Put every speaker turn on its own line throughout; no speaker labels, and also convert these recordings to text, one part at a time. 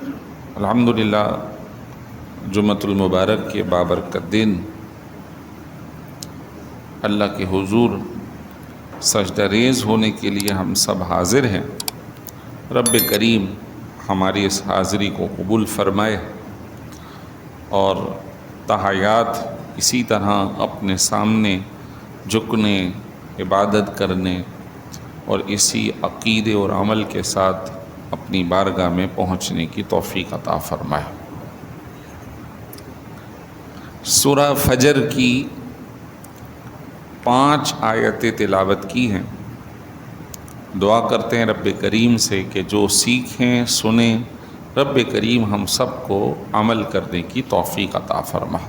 الحمدللہ جمعۃ المبارک کے بابرکت دن اللہ کے حضور سجدہ ریز ہونے کے لیے ہم سب حاضر ہیں۔ رب کریم ہماری اس حاضری کو قبول فرمائے اور تحیات اسی طرح اپنے سامنے جھکنے، عبادت کرنے اور اسی عقیدے اور عمل کے ساتھ اپنی بارگاہ میں پہنچنے کی توفیق عطا فرمائے۔ سورہ فجر کی 5 آیتیں تلاوت کی ہیں۔ دعا کرتے ہیں رب کریم سے کہ جو سیکھیں سنیں، رب کریم ہم سب کو عمل کرنے کی توفیق عطا فرمائے۔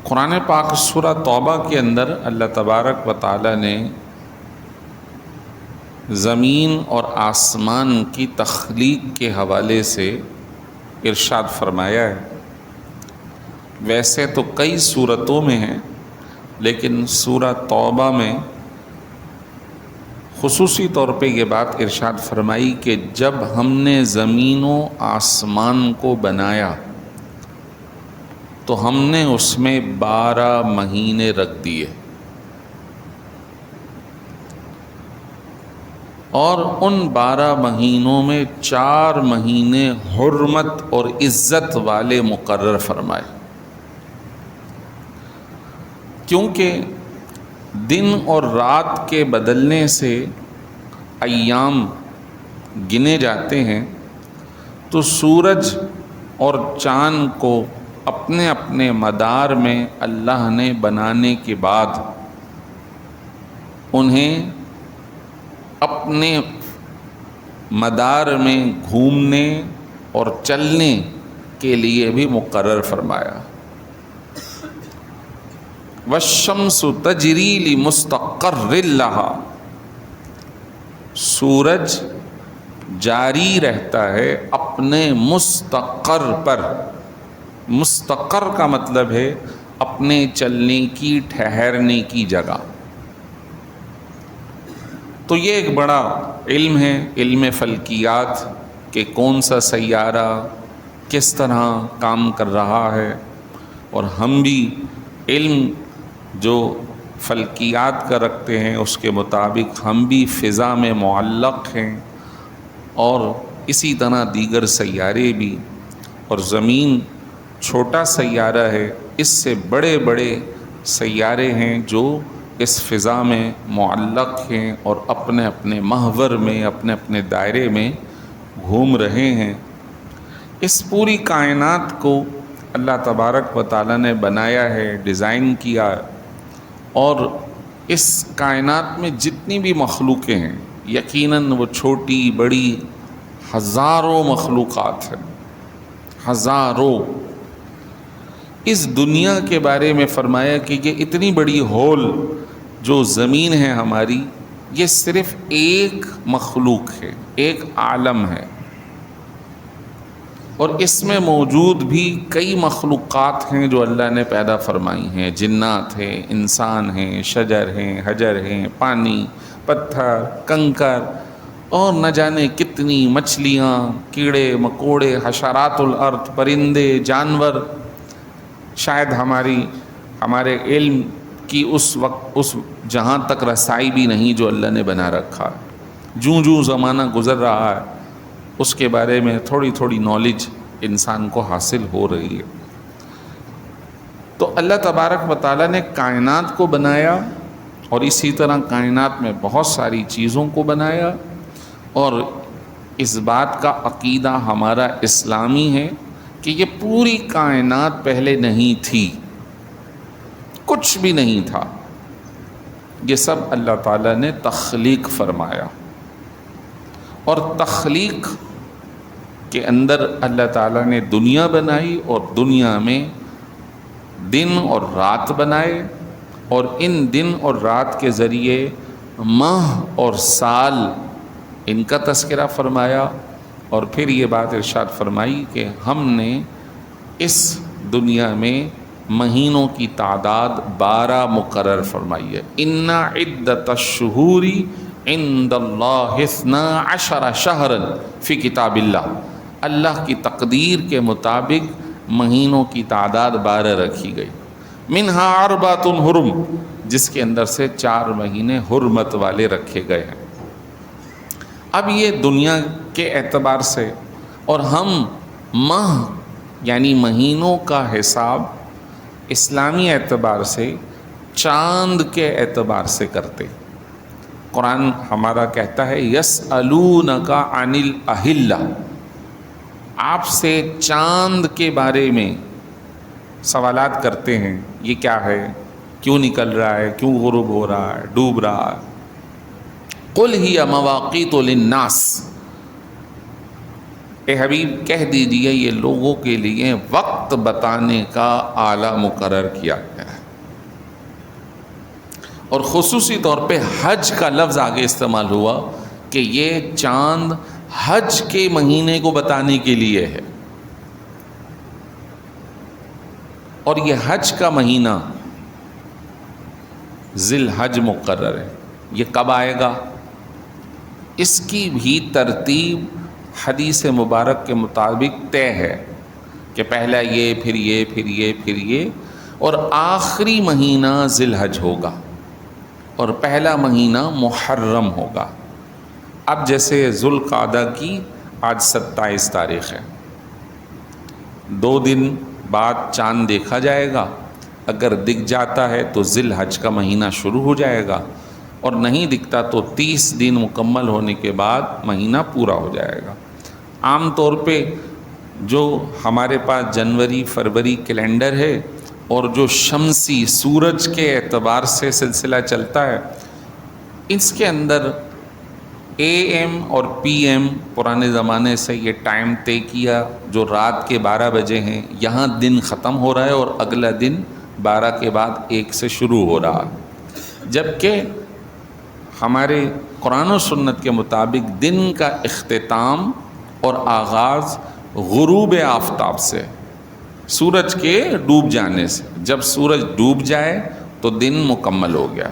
قرآن پاک سورہ توبہ کے اندر اللہ تبارک و تعالی نے زمین اور آسمان کی تخلیق کے حوالے سے ارشاد فرمایا ہے۔ ویسے تو کئی صورتوں میں ہیں، لیکن سورہ توبہ میں خصوصی طور پہ یہ بات ارشاد فرمائی کہ جب ہم نے زمین و آسمان کو بنایا تو ہم نے اس میں 12 مہینے رکھ دیے، اور ان 12 مہینوں میں 4 مہینے حرمت اور عزت والے مقرر فرمائے، کیونکہ دن اور رات کے بدلنے سے ایام گنے جاتے ہیں، تو سورج اور چاند کو اپنے اپنے مدار میں اللہ نے بنانے کے بعد انہیں اپنے مدار میں گھومنے اور چلنے کے لیے بھی مقرر فرمایا۔ والشمس تجری لمستقر لها، سورج جاری رہتا ہے اپنے مستقر پر۔ مستقر کا مطلب ہے اپنے چلنے کی، ٹھہرنے کی جگہ۔ تو یہ ایک بڑا علم ہے، علم فلکیات، کہ کون سا سیارہ کس طرح کام کر رہا ہے، اور ہم بھی علم جو فلکیات کا رکھتے ہیں اس کے مطابق ہم بھی فضا میں معلق ہیں، اور اسی طرح دیگر سیارے بھی، اور زمین چھوٹا سیارہ ہے، اس سے بڑے بڑے سیارے ہیں جو اس فضا میں معلق ہیں اور اپنے اپنے محور میں، اپنے اپنے دائرے میں گھوم رہے ہیں۔ اس پوری کائنات کو اللہ تبارک و تعالی نے بنایا ہے، ڈیزائن کیا، اور اس کائنات میں جتنی بھی مخلوقیں ہیں، یقیناً وہ چھوٹی بڑی ہزاروں مخلوقات ہیں، ہزاروں۔ اس دنیا کے بارے میں فرمایا کہ یہ اتنی بڑی ہول جو زمین ہے ہماری، یہ صرف ایک مخلوق ہے، ایک عالم ہے، اور اس میں موجود بھی کئی مخلوقات ہیں جو اللہ نے پیدا فرمائی ہیں۔ جنات ہیں، انسان ہیں، شجر ہیں، حجر ہیں، پانی، پتھر، کنکر، اور نہ جانے کتنی مچھلیاں، کیڑے مکوڑے، حشرات الارض، پرندے، جانور۔ شاید ہمارے علم کی اس جہاں تک رسائی بھی نہیں جو اللہ نے بنا رکھا۔ جوں زمانہ گزر رہا ہے اس کے بارے میں تھوڑی تھوڑی نالج انسان کو حاصل ہو رہی ہے۔ تو اللہ تبارک و تعالیٰ نے کائنات کو بنایا، اور اسی طرح کائنات میں بہت ساری چیزوں کو بنایا، اور اس بات کا عقیدہ ہمارا اسلامی ہے کہ یہ پوری کائنات پہلے نہیں تھی، کچھ بھی نہیں تھا، یہ سب اللہ تعالیٰ نے تخلیق فرمایا۔ اور تخلیق کے اندر اللہ تعالیٰ نے دنیا بنائی، اور دنیا میں دن اور رات بنائے، اور ان دن اور رات کے ذریعے ماہ اور سال ان کا تذکرہ فرمایا، اور پھر یہ بات ارشاد فرمائی کہ ہم نے اس دنیا میں مہینوں کی تعداد 12 مقرر فرمائی ہے۔ ان عدت الشہور عند اللہ 12 شہرا فی کتاب اللہ، اللہ کی تقدیر کے مطابق مہینوں کی تعداد 12 رکھی گئی، منہا 4 حرم، جس کے اندر سے 4 مہینے حرمت والے رکھے گئے ہیں۔ اب یہ دنیا کے اعتبار سے، اور ہم ماہ یعنی مہینوں کا حساب اسلامی اعتبار سے چاند کے اعتبار سے کرتے۔ قرآن ہمارا کہتا ہے یسألونک عن الأہلہ، آپ سے چاند کے بارے میں سوالات کرتے ہیں، یہ کیا ہے، کیوں نکل رہا ہے، کیوں غروب ہو رہا ہے، ڈوب رہا ہے۔ قل ہی مواقیت للناس، اے حبیب کہہ دیجئے یہ لوگوں کے لیے وقت بتانے کا آلہ مقرر کیا گیا ہے۔ اور خصوصی طور پہ حج کا لفظ آگے استعمال ہوا کہ یہ چاند حج کے مہینے کو بتانے کے لیے ہے، اور یہ حج کا مہینہ ذی الحج مقرر ہے۔ یہ کب آئے گا، اس کی بھی ترتیب حدیث مبارک کے مطابق طے ہے کہ پہلا یہ، پھر یہ، پھر یہ، پھر یہ، اور آخری مہینہ ذی الحج ہوگا، اور پہلا مہینہ محرم ہوگا۔ اب جیسے ذوالقعدہ کی آج 27 تاریخ ہے، 2 دن بعد چاند دیکھا جائے گا، اگر دکھ جاتا ہے تو ذی الحج کا مہینہ شروع ہو جائے گا، اور نہیں دکھتا تو 30 دن مکمل ہونے کے بعد مہینہ پورا ہو جائے گا۔ عام طور پہ جو ہمارے پاس جنوری فروری کیلنڈر ہے، اور جو شمسی سورج کے اعتبار سے سلسلہ چلتا ہے، اس کے اندر اے ایم اور پی ایم پرانے زمانے سے یہ ٹائم طے کیا، جو رات کے 12 بجے ہیں، یہاں دن ختم ہو رہا ہے اور اگلا دن 12 کے بعد 1 سے شروع ہو رہا ہے، جبکہ ہمارے قرآن و سنت کے مطابق دن کا اختتام اور آغاز غروب آفتاب سے، سورج کے ڈوب جانے سے۔ جب سورج ڈوب جائے تو دن مکمل ہو گیا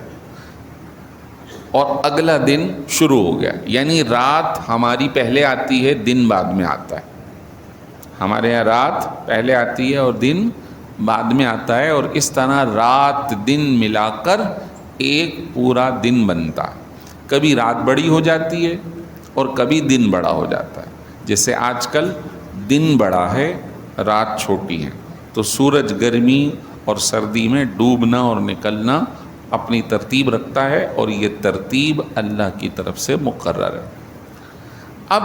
اور اگلا دن شروع ہو گیا، یعنی رات ہماری پہلے آتی ہے، دن بعد میں آتا ہے۔ ہمارے یہاں رات پہلے آتی ہے اور دن بعد میں آتا ہے، اور اس طرح رات دن ملا کر ایک پورا دن بنتا ہے۔ کبھی رات بڑی ہو جاتی ہے اور کبھی دن بڑا ہو جاتا ہے، جیسے آج کل دن بڑا ہے رات چھوٹی ہے، تو سورج گرمی اور سردی میں ڈوبنا اور نکلنا اپنی ترتیب رکھتا ہے، اور یہ ترتیب اللہ کی طرف سے مقرر ہے۔ اب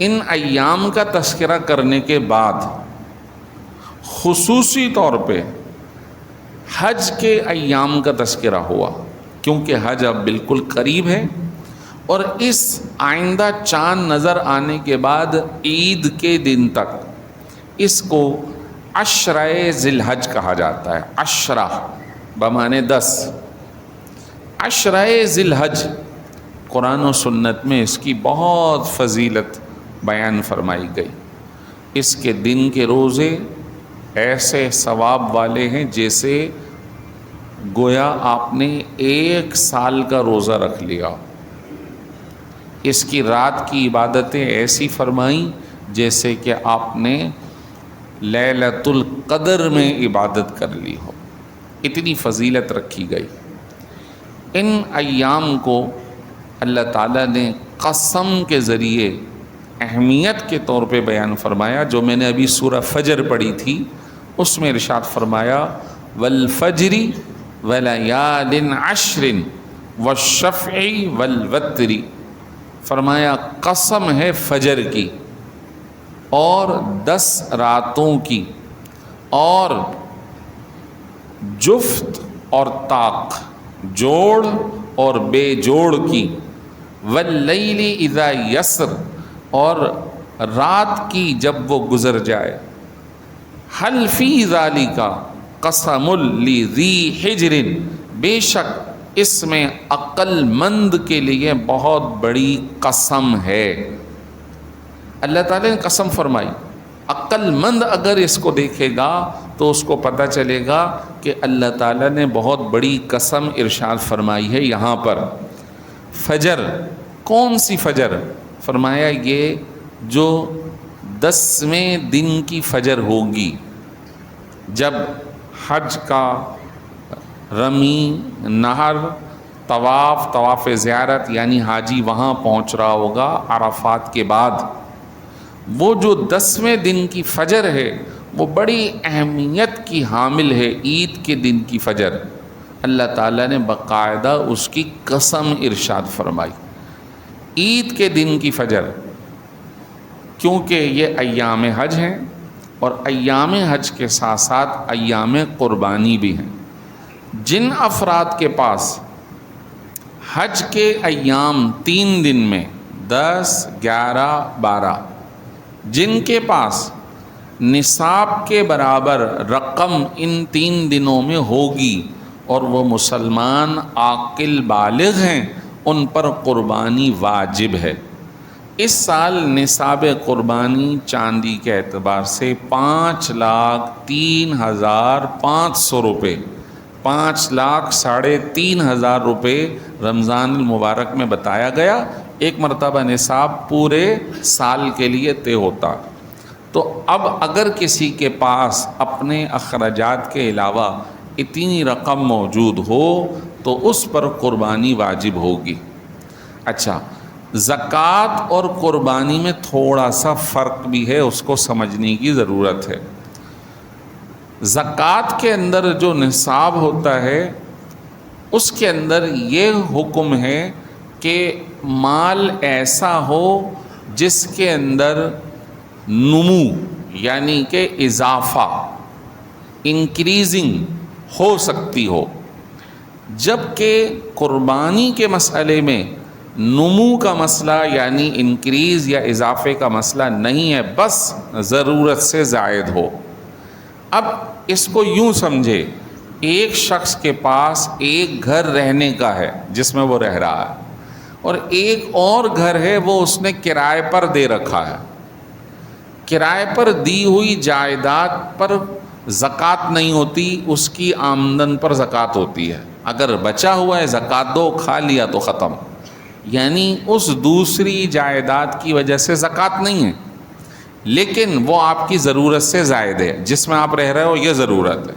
ان ایام کا تذکرہ کرنے کے بعد خصوصی طور پہ حج کے ایام کا تذکرہ ہوا، کیونکہ حج اب بالکل قریب ہے، اور اس آئندہ چاند نظر آنے کے بعد عید کے دن تک اس کو عشرہ ذی الحج کہا جاتا ہے۔ عشرہ بمعنی 10، عشرہ ذی الحج قرآن و سنت میں اس کی بہت فضیلت بیان فرمائی گئی۔ اس کے دن کے روزے ایسے ثواب والے ہیں جیسے گویا آپ نے 1 سال کا روزہ رکھ لیا۔ اس کی رات کی عبادتیں ایسی فرمائیں جیسے کہ آپ نے لیلۃ القدر میں عبادت کر لی ہو، اتنی فضیلت رکھی گئی۔ ان ایام کو اللہ تعالیٰ نے قسم کے ذریعے اہمیت کے طور پہ بیان فرمایا، جو میں نے ابھی سورہ فجر پڑھی تھی، اس میں ارشاد فرمایا والفجر ولیال عشر والشفع والوتر، فرمایا قسم ہے فجر کی اور 10 راتوں کی، اور جفت اور طاق، جوڑ اور بے جوڑ کی، واللیل اذا یسر، اور رات کی جب وہ گزر جائے، حل فی ذالک قسم لذی حجر، بے شک اس میں عقل مند کے لیے بہت بڑی قسم ہے۔ اللہ تعالیٰ نے قسم فرمائی، عقل مند اگر اس کو دیکھے گا تو اس کو پتہ چلے گا کہ اللہ تعالیٰ نے بہت بڑی قسم ارشاد فرمائی ہے یہاں پر۔ فجر، کون سی فجر؟ فرمایا یہ جو 10ویں دن کی فجر ہوگی، جب حج کا رمی، نہر، طواف زیارت یعنی حاجی وہاں پہنچ رہا ہوگا عرفات کے بعد، وہ جو 10ویں دن کی فجر ہے وہ بڑی اہمیت کی حامل ہے، عید کے دن کی فجر۔ اللہ تعالیٰ نے باقاعدہ اس کی قسم ارشاد فرمائی، عید کے دن کی فجر، کیونکہ یہ ایام حج ہیں اور ایام حج کے ساتھ ساتھ ایام قربانی بھی ہیں۔ جن افراد کے پاس حج کے ایام 3 دن میں 10، 11، 12، جن کے پاس نصاب کے برابر رقم ان 3 دنوں میں ہوگی اور وہ مسلمان عاقل بالغ ہیں، ان پر قربانی واجب ہے۔ اس سال نصاب قربانی چاندی کے اعتبار سے 5,03,500 روپے، 5,03,500 روپے رمضان المبارک میں بتایا گیا۔ ایک مرتبہ نصاب پورے سال کے لیے طے ہوتا۔ تو اب اگر کسی کے پاس اپنے اخراجات کے علاوہ اتنی رقم موجود ہو تو اس پر قربانی واجب ہوگی۔ اچھا، زکوٰۃ اور قربانی میں تھوڑا سا فرق بھی ہے، اس کو سمجھنے کی ضرورت ہے۔ زکوٰۃ کے اندر جو نصاب ہوتا ہے اس کے اندر یہ حکم ہے کہ مال ایسا ہو جس کے اندر نمو یعنی کہ اضافہ، انکریزنگ ہو سکتی ہو، جبکہ قربانی کے مسئلے میں نمو کا مسئلہ یعنی انکریز یا اضافے کا مسئلہ نہیں ہے، بس ضرورت سے زائد ہو۔ اب اس کو یوں سمجھے، ایک شخص کے پاس ایک گھر رہنے کا ہے جس میں وہ رہ رہا ہے، اور ایک اور گھر ہے وہ اس نے کرائے پر دے رکھا ہے۔ کرائے پر دی ہوئی جائیداد پر زکوٰۃ نہیں ہوتی، اس کی آمدن پر زکوٰۃ ہوتی ہے۔ اگر بچا ہوا ہے زکوٰۃ دو، کھا لیا تو ختم، یعنی اس دوسری جائیداد کی وجہ سے زکوٰۃ نہیں ہے، لیکن وہ آپ کی ضرورت سے زائد ہے، جس میں آپ رہ رہے ہو یہ ضرورت ہے۔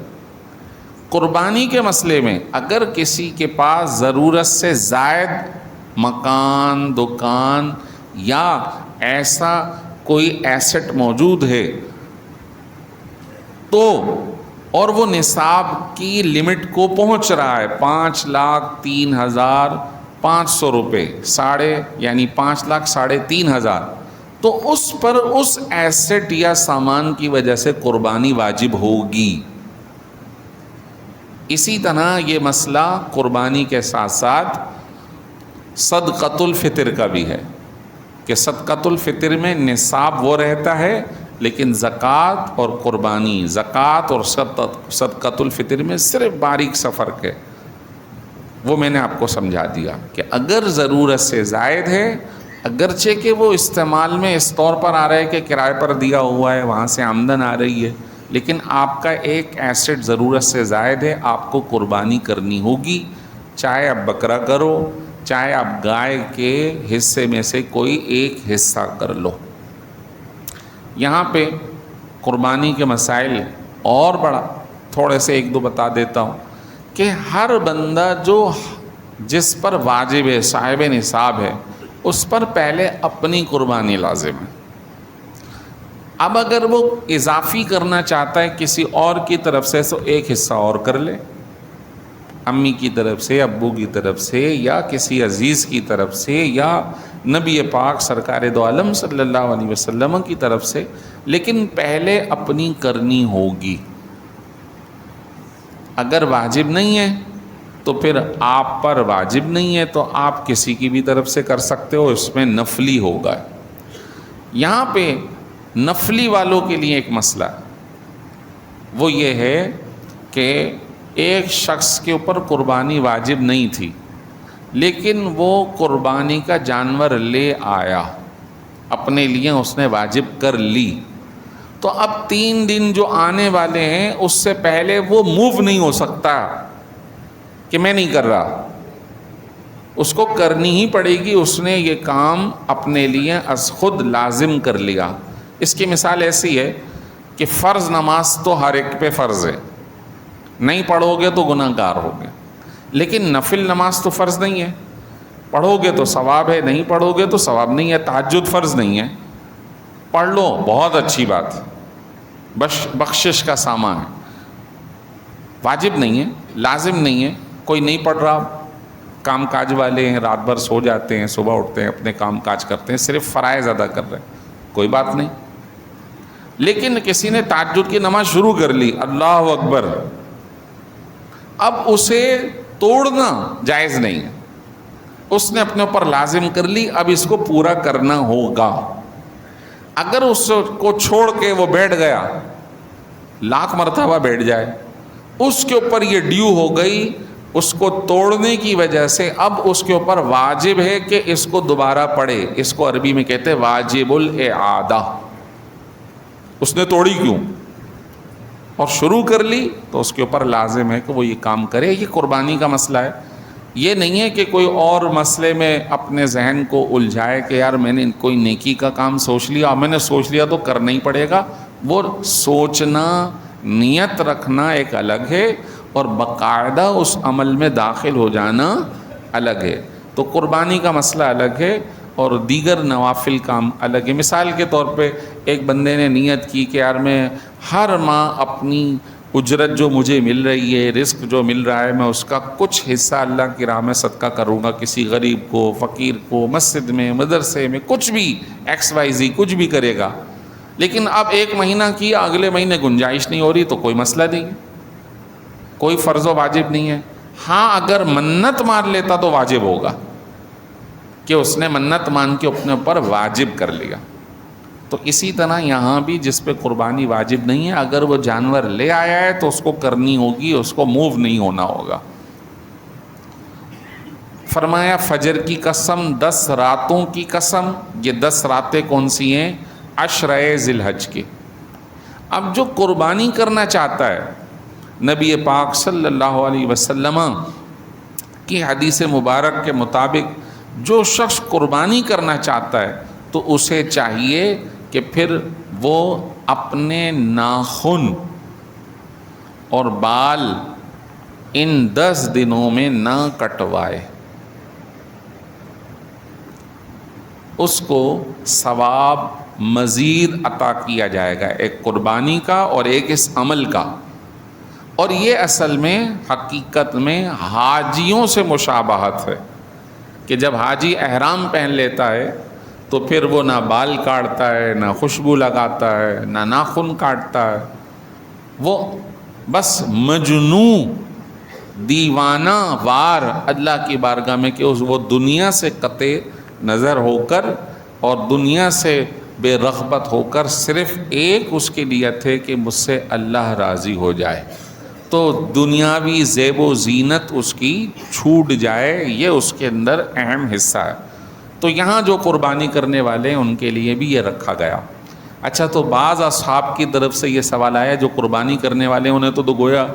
قربانی کے مسئلے میں اگر کسی کے پاس ضرورت سے زائد مکان، دکان یا ایسا کوئی ایسٹ موجود ہے تو، اور وہ نصاب کی لمٹ کو پہنچ رہا ہے 5,03,500 روپے، یعنی 5,03,500، تو اس پر اس ایسٹ یا سامان کی وجہ سے قربانی واجب ہوگی۔ اسی طرح یہ مسئلہ قربانی کے ساتھ ساتھ صدقۃ الفطر کا بھی ہے کہ صدقۃ الفطر میں نصاب وہ رہتا ہے، لیکن زکوٰۃ اور قربانی، زکوٰۃ اور صدقۃ الفطر میں صرف باریک سا فرق ہے۔ وہ میں نے آپ کو سمجھا دیا کہ اگر ضرورت سے زائد ہے، اگرچہ کہ وہ استعمال میں اس طور پر آ رہا ہے کہ کرائے پر دیا ہوا ہے، وہاں سے آمدن آ رہی ہے، لیکن آپ کا ایک ایسٹ ضرورت سے زائد ہے، آپ کو قربانی کرنی ہوگی، چاہے آپ بکرا کرو، چاہے آپ گائے کے حصے میں سے کوئی ایک حصہ کر لو۔ یہاں پہ قربانی کے مسائل اور بڑا تھوڑے سے ایک دو بتا دیتا ہوں کہ ہر بندہ جس پر واجب ہے، صاحب نصاب ہے، اس پر پہلے اپنی قربانی لازم ہے۔ اب اگر وہ اضافی کرنا چاہتا ہے کسی اور کی طرف سے تو ایک حصہ اور کر لے، امی کی طرف سے، ابو کی طرف سے، یا کسی عزیز کی طرف سے، یا نبی پاک سرکار دو عالم صلی اللہ علیہ وسلم کی طرف سے، لیکن پہلے اپنی کرنی ہوگی۔ اگر واجب نہیں ہے تو پھر آپ پر واجب نہیں ہے تو آپ کسی کی بھی طرف سے کر سکتے ہو، اس میں نفلی ہوگا۔ یہاں پہ نفلی والوں کے لیے ایک مسئلہ وہ یہ ہے کہ ایک شخص کے اوپر قربانی واجب نہیں تھی، لیکن وہ قربانی کا جانور لے آیا، اپنے لیے اس نے واجب کر لی، تو اب 3 دن جو آنے والے ہیں اس سے پہلے وہ موو نہیں ہو سکتا کہ میں نہیں کر رہا، اس کو کرنی ہی پڑے گی، اس نے یہ کام اپنے لیے از خود لازم کر لیا۔ اس کی مثال ایسی ہے کہ فرض نماز تو ہر ایک پہ فرض ہے، نہیں پڑھو گے تو گناہ گار ہوگے، لیکن نفل نماز تو فرض نہیں ہے، پڑھو گے تو ثواب ہے، نہیں پڑھو گے تو ثواب نہیں ہے۔ تہجد فرض نہیں ہے، پڑھ لو بہت اچھی بات، بخشش کا سامان ہے، واجب نہیں ہے، لازم نہیں ہے۔ کوئی نہیں پڑھ رہا، کام کاج والے ہیں، رات بھر سو جاتے ہیں، صبح اٹھتے ہیں، اپنے کام کاج کرتے ہیں، صرف فرائض ادا کر رہے ہیں، کوئی بات نہیں۔ لیکن کسی نے تہجد کی نماز شروع کر لی، اللہ اکبر، اب اسے توڑنا جائز نہیں ہے، اس نے اپنے اوپر لازم کر لی، اب اس کو پورا کرنا ہوگا۔ اگر اس کو چھوڑ کے وہ بیٹھ گیا، لاکھ مرتبہ بیٹھ جائے، اس کے اوپر یہ ڈیو ہو گئی، اس کو توڑنے کی وجہ سے اب اس کے اوپر واجب ہے کہ اس کو دوبارہ پڑھے۔ اس کو عربی میں کہتے ہیں واجب الاعادہ۔ اس نے توڑی کیوں اور شروع کر لی، تو اس کے اوپر لازم ہے کہ وہ یہ کام کرے۔ یہ قربانی کا مسئلہ ہے، یہ نہیں ہے کہ کوئی اور مسئلے میں اپنے ذہن کو الجھائے کہ یار میں نے کوئی نیکی کا کام سوچ لیا، میں نے سوچ لیا تو کرنا ہی پڑے گا۔ وہ سوچنا، نیت رکھنا ایک الگ ہے، اور باقاعدہ اس عمل میں داخل ہو جانا الگ ہے۔ تو قربانی کا مسئلہ الگ ہے اور دیگر نوافل کام الگ ہے۔ مثال کے طور پہ ایک بندے نے نیت کی کہ یار میں ہر ماہ اپنی اجرت جو مجھے مل رہی ہے، رزق جو مل رہا ہے، میں اس کا کچھ حصہ اللہ کی راہ میں صدقہ کروں گا، کسی غریب کو، فقیر کو، مسجد میں، مدرسے میں، کچھ بھی XYZ کچھ بھی کرے گا۔ لیکن اب ایک مہینہ کیا، اگلے مہینے گنجائش نہیں ہو رہی، تو کوئی مسئلہ نہیں ہے، کوئی فرض و واجب نہیں ہے۔ ہاں اگر منت مان لیتا تو واجب ہوگا کہ اس نے منت مان کے اپنے اوپر واجب کر لیا۔ تو اسی طرح یہاں بھی جس پہ قربانی واجب نہیں ہے، اگر وہ جانور لے آیا ہے تو اس کو کرنی ہوگی، اس کو موو نہیں ہونا ہوگا۔ فرمایا فجر کی قسم، 10 راتوں کی قسم۔ یہ 10 راتیں کون سی ہیں؟ عشرہ ذی الحج کی۔ اب جو قربانی کرنا چاہتا ہے، نبی پاک صلی اللہ علیہ وسلم کی حدیث مبارک کے مطابق جو شخص قربانی کرنا چاہتا ہے تو اسے چاہیے کہ پھر وہ اپنے ناخن اور بال ان 10 دنوں میں نہ کٹوائے۔ اس کو ثواب مزید عطا کیا جائے گا، ایک قربانی کا اور ایک اس عمل کا۔ اور یہ اصل میں حقیقت میں حاجیوں سے مشابہت ہے کہ جب حاجی احرام پہن لیتا ہے تو پھر وہ نہ بال کاٹتا ہے، نہ خوشبو لگاتا ہے، نہ ناخن کاٹتا ہے، وہ بس مجنون، دیوانہ وار اللہ کی بارگاہ میں کہ وہ دنیا سے قطع نظر ہو کر اور دنیا سے بے رغبت ہو کر صرف ایک اس کی نیت ہے کہ مجھ سے اللہ راضی ہو جائے، تو دنیاوی زیب و زینت اس کی چھوٹ جائے، یہ اس کے اندر اہم حصہ ہے۔ تو یہاں جو قربانی کرنے والے ہیں ان کے لیے بھی یہ رکھا گیا۔ اچھا، تو بعض اصحاب کی طرف سے یہ سوال آیا جو قربانی کرنے والے انہیں تو گویا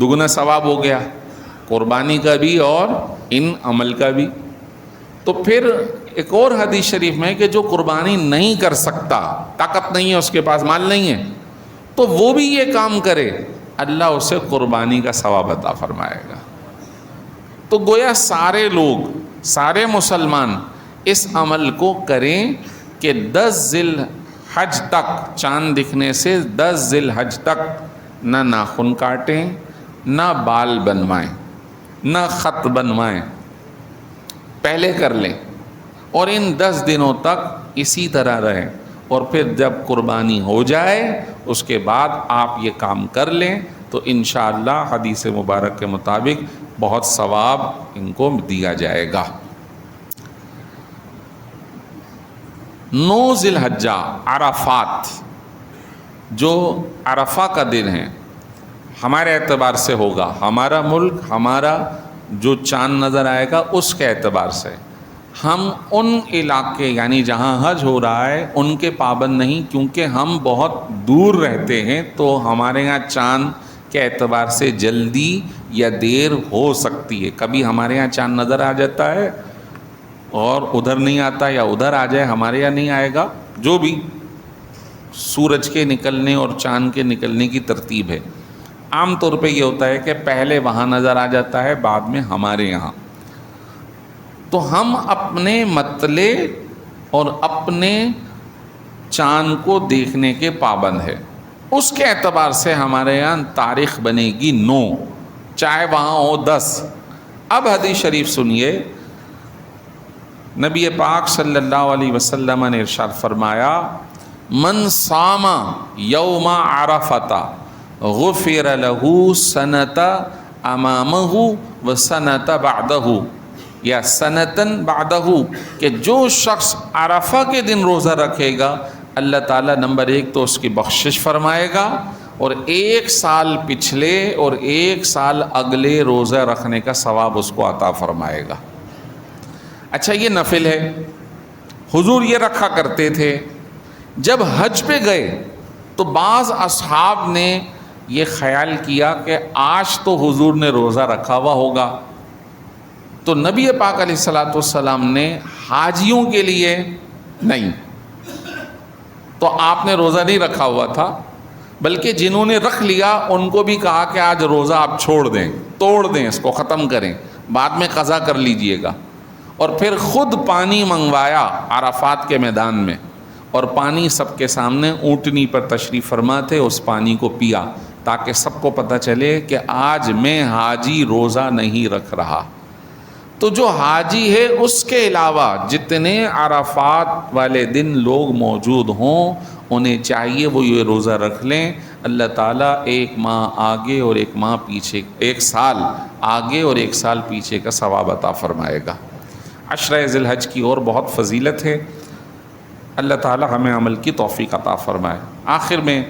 دگنا ثواب ہو گیا، قربانی کا بھی اور ان عمل کا بھی۔ تو پھر ایک اور حدیث شریف میں کہ جو قربانی نہیں کر سکتا، طاقت نہیں ہے اس کے پاس، مال نہیں ہے، تو وہ بھی یہ کام کرے، اللہ اسے قربانی کا ثواب عطا فرمائے گا۔ تو گویا سارے لوگ، سارے مسلمان اس عمل کو کریں کہ 10 ذی الحج تک، چاند دکھنے سے 10 ذی الحج تک نہ ناخن کاٹیں، نہ بال بنوائیں، نہ خط بنوائیں، پہلے کر لیں اور ان 10 دنوں تک اسی طرح رہیں، اور پھر جب قربانی ہو جائے اس کے بعد آپ یہ کام کر لیں تو انشاءاللہ حدیث مبارک کے مطابق بہت ثواب ان کو دیا جائے گا۔ 9 ذی الحجہ عرفات، جو عرفہ کا دن ہے ہمارے اعتبار سے ہوگا، ہمارا ملک، ہمارا جو چاند نظر آئے گا اس کے اعتبار سے ہم ان علاقے یعنی جہاں حج ہو رہا ہے ان کے پابند نہیں، کیونکہ ہم بہت دور رہتے ہیں تو ہمارے یہاں چاند کے اعتبار سے جلدی یا دیر ہو سکتی ہے. کبھی ہمارے یہاں چاند نظر آ جاتا ہے اور ادھر نہیں آتا، یا ادھر آ جائے ہمارے یہاں نہیں آئے گا. جو بھی سورج کے نکلنے اور چاند کے نکلنے کی ترتیب ہے، عام طور پہ یہ ہوتا ہے کہ پہلے وہاں نظر آ جاتا ہے، بعد میں ہمارے یہاں. تو ہم اپنے مطلع اور اپنے چاند کو دیکھنے کے پابند ہے. اس کے اعتبار سے ہمارے یہاں تاریخ بنے گی 9، چاہے وہاں ہو 10. اب حدیث شریف سنیے. نبی پاک صلی اللہ علیہ وسلم نے ارشاد فرمایا، من صام یوم عرفۃ غفر له سنۃ امامہ و سنۃ بعدہ، یا سنتن بعدہ، کہ جو شخص عرفہ کے دن روزہ رکھے گا اللہ تعالیٰ نمبر 1 تو اس کی بخشش فرمائے گا، اور 1 سال پچھلے اور 1 سال اگلے روزہ رکھنے کا ثواب اس کو عطا فرمائے گا. اچھا، یہ نفل ہے. حضور یہ رکھا کرتے تھے. جب حج پہ گئے تو بعض اصحاب نے یہ خیال کیا کہ آج تو حضور نے روزہ رکھا ہوا ہوگا، تو نبی پاک علیہ الصلوۃ والسلام نے حاجیوں کے لیے نہیں، تو آپ نے روزہ نہیں رکھا ہوا تھا، بلکہ جنہوں نے رکھ لیا ان کو بھی کہا کہ آج روزہ آپ چھوڑ دیں، توڑ دیں، اس کو ختم کریں، بعد میں قضا کر لیجئے گا. اور پھر خود پانی منگوایا عرفات کے میدان میں، اور پانی سب کے سامنے اونٹنی پر تشریف فرما تھے، اس پانی کو پیا تاکہ سب کو پتہ چلے کہ آج میں حاجی روزہ نہیں رکھ رہا. تو جو حاجی ہے اس کے علاوہ جتنے عرفات والے دن لوگ موجود ہوں انہیں چاہیے وہ یہ روزہ رکھ لیں. اللہ تعالیٰ 1 ماہ آگے اور 1 ماہ پیچھے، 1 سال آگے اور 1 سال پیچھے کا ثواب عطا فرمائے گا. عشرہ ذی الحج کی اور بہت فضیلت ہے. اللہ تعالیٰ ہمیں عمل کی توفیق عطا فرمائے. آخر میں